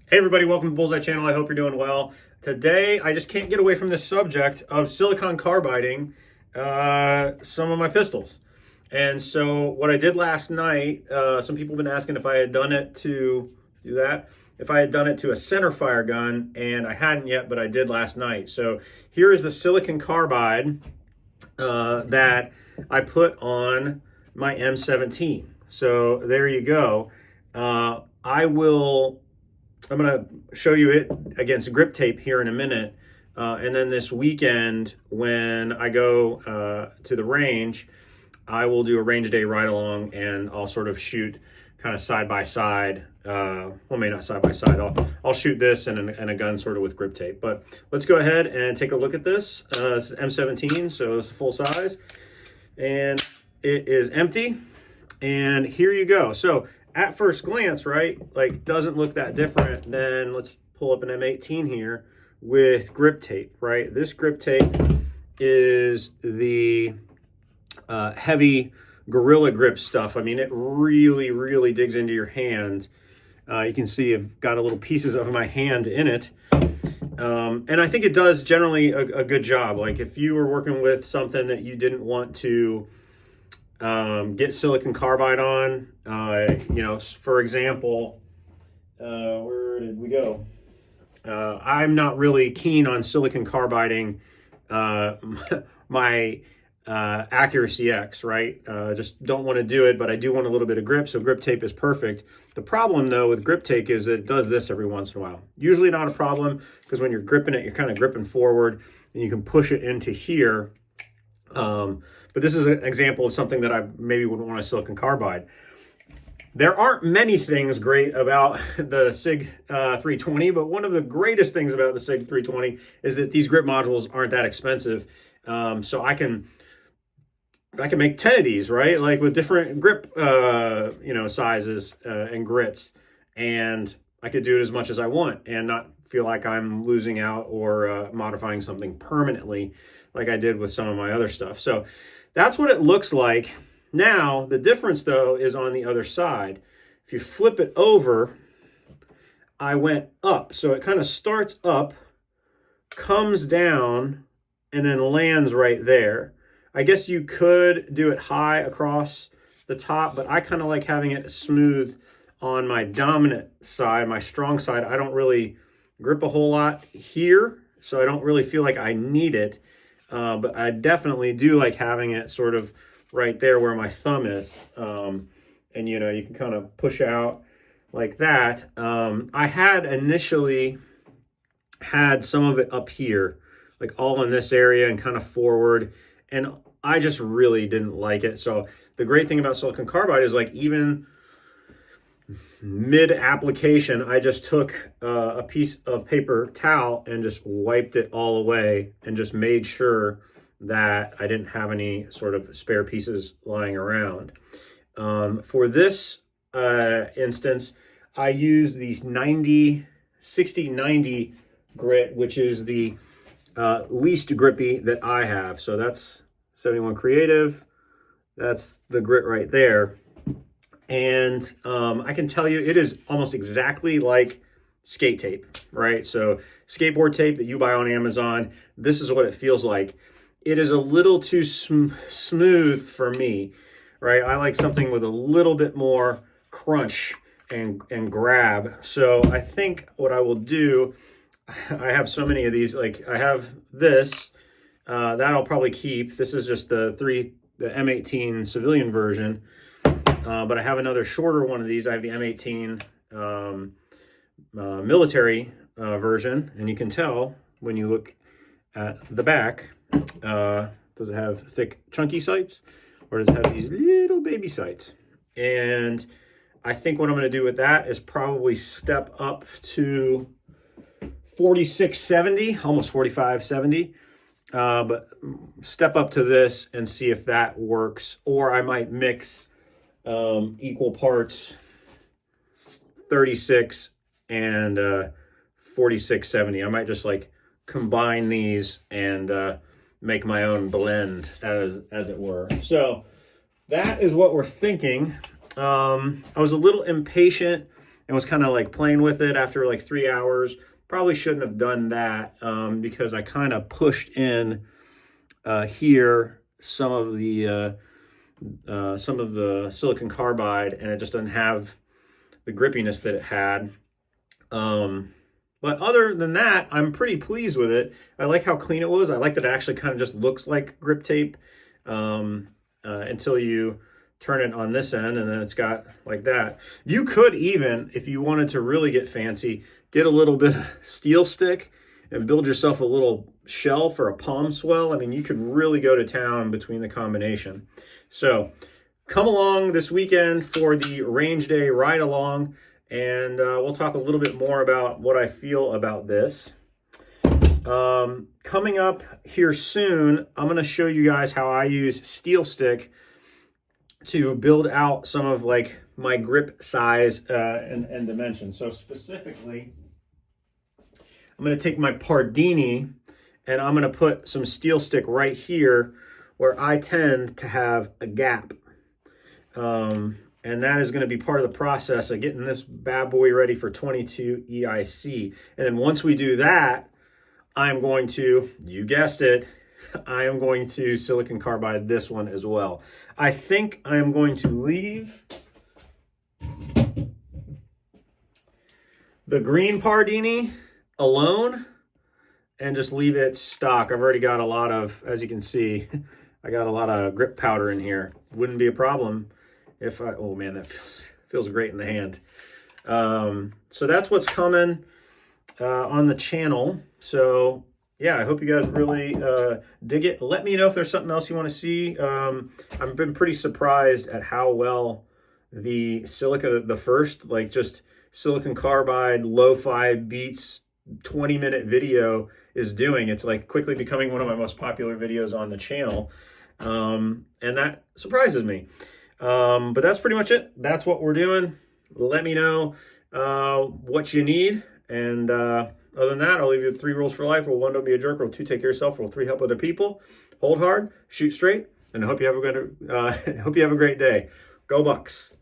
Hey everybody, welcome to Bullseye Channel. I hope you're doing well. Today, I just can't get away from this subject of silicon carbiding some of my pistols. And so what I did last night, some people have been asking if I had done it to if I had done it to a center fire gun, and I hadn't yet, but I did last night. So here is the silicon carbide that I put on my M17. So there you go. I'm going to show you it against grip tape here in a minute. And then this weekend, when I go to the range, I will do a range day ride along and I'll sort of shoot kind of side by side. Well, maybe not side by side. I'll shoot this and a gun sort of with grip tape. But let's go ahead and take a look at this. This is M17, so it's full size. And it is empty. And here you go. So at first glance, right, like doesn't look that different than, let's pull up an M18 here with grip tape, right? This grip tape is the heavy Gorilla Grip stuff. I mean, it really, really digs into your hand. You can see I've got a little pieces of my hand in it. And I think it does generally a good job. Like if you were working with something that you didn't want to get silicon carbide on, you know, for example, where did we go? I'm not really keen on silicon carbiding my Accuracy X, right? Just don't want to do it, but I do want a little bit of grip, so grip tape is perfect. The problem though with grip tape is it does this every once in a while. Usually not a problem, because when you're gripping it, you're kind of gripping forward and you can push it into here. But this is an example of something that I maybe wouldn't want a silicon carbide. There aren't many things great about the SIG 320, but one of the greatest things about the SIG 320 is that these grip modules aren't that expensive. So I can make 10 of these, right? Like with different grip, you know, sizes and grits, and I could do it as much as I want and not feel like I'm losing out or modifying something permanently like I did with some of my other stuff. So that's what it looks like. Now, the difference though is on the other side. If you flip it over, I went up. So it kind of starts up, comes down, and then lands right there. I guess you could do it high across the top, but I kind of like having it smooth on my dominant side, my strong side. I don't really grip a whole lot here, so I don't really feel like I need it. But I definitely do like having it sort of right there where my thumb is. And, you know, you can kind of push out like that. I had initially had some of it up here, like all in this area and kind of forward. And I just really didn't like it. So the great thing about silicon carbide is like even mid application, I just took a piece of paper towel and just wiped it all away and just made sure that I didn't have any sort of spare pieces lying around. For this instance, I used these 60-90 grit, which is the least grippy that I have. So that's 71 Creative. That's the grit right there. And I can tell you it is almost exactly like skate tape, right? So skateboard tape that you buy on Amazon, this is what it feels like. It is a little too smooth for me, right? I like something with a little bit more crunch and grab. So I think what I will do, I have so many of these, like I have this, that I'll probably keep. This is just the M18 civilian version. But I have another shorter one of these. I have the M18 military version, and you can tell when you look at the back, does it have thick chunky sights, or does it have these little baby sights? And I think what I'm going to do with that is probably step up to 4670, almost 4570, but step up to this and see if that works. Or I might mix equal parts 36 and 4670. I might just like combine these and make my own blend, as it were. So that is what we're thinking. I was a little impatient and was kind of like playing with it after like 3 hours. Probably shouldn't have done that because I kind of pushed in here some of the silicon carbide, and it just doesn't have the grippiness that it had. But other than that, I'm pretty pleased with it. I like how clean it was. I like that it actually kind of just looks like grip tape until you turn it on this end, and then it's got like that. You could even, if you wanted to really get fancy, get a little bit of steel stick and build yourself a little shell for a palm swell. I mean, you could really go to town between the combination. So come along this weekend for the range day ride along, and we'll talk a little bit more about what I feel about this. Coming up here soon, I'm going to show you guys how I use steel stick to build out some of like my grip size and dimensions. So specifically, I'm going to take my Pardini and I'm going to put some steel stick right here where I tend to have a gap. And that is going to be part of the process of getting this bad boy ready for 22 EIC. And then once we do that, I'm going to, you guessed it, I am going to silicon carbide this one as well. I think I am going to leave the green Pardini alone and just leave it stock. I've already got a lot of, as you can see, I got a lot of grip powder in here. Wouldn't be a problem if I, oh man, that feels great in the hand. So that's what's coming on the channel. So yeah, I hope you guys really dig it. Let me know if there's something else you want to see. I've been pretty surprised at how well the silica, the first, like just silicon carbide, lo-fi beats, 20-minute video is doing. It's like quickly becoming one of my most popular videos on the channel. And that surprises me. But that's pretty much it. That's what we're doing. Let me know what you need. And other than that, I'll leave you with 3 rules for life. Rule 1, don't be a jerk. Rule 2, take care of yourself. Rule 3, help other people. Hold hard, shoot straight, and I hope you have a good, hope you have a great day. Go Bucks.